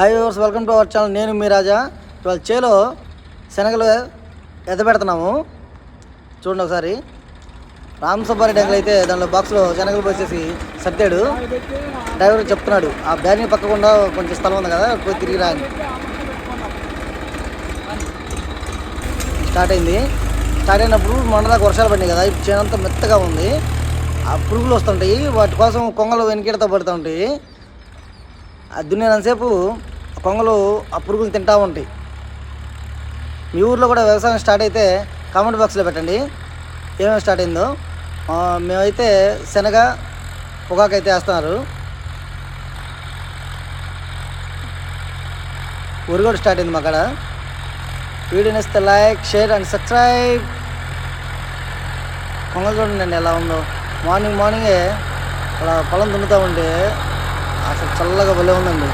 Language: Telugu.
Hi viewers, welcome to our channel. నేను మీ రాజా. ఇవాళ చేలో శనగలు ఎదబెడుతున్నాము. చూడండి ఒకసారి. రామ్ సుబ్బారెడ్డి అంకుల్ అయితే దానిలో బాక్స్లో శనగలు పోసేసి సర్దాడు. డ్రైవర్ చెప్తున్నాడు, ఆ బ్యాగ్ పక్కకుండా కొంచెం స్థలం ఉంది కదా, పోయి తిరిగి రా అని. స్టార్ట్ అయినప్పుడు మొన్నదాకా వర్షాలు పడినాయి కదా, ఇప్పుడు చేనంతా మెత్తగా ఉంది. ఆ పురుగులు వస్తుంటాయి, వాటి కోసం కొంగలు వెనకిడతా పడుతూ ఉంటాయి. అది దున్నేంతసేపు కొంగలు ఆ పురుగులు తింటూ ఉంటాయి. మీ ఊర్లో కూడా వ్యవసాయం స్టార్ట్ అయితే కామెంట్ బాక్స్లో పెట్టండి ఏమేమి స్టార్ట్ అయిందో. మేమైతే శనగ పొగాకు అయితే వేస్తున్నారు. ఊరు కూడా స్టార్ట్ అయింది మా కాడ. వీడియోని ఇస్తే లైక్, షేర్ అండ్ సబ్స్క్రైబ్. కొంగలు చూడండి ఎలా ఉందో. మార్నింగే అలా పొలం దున్నుతూ ఉంటే అసలు చల్లగా భలే ఉందండి.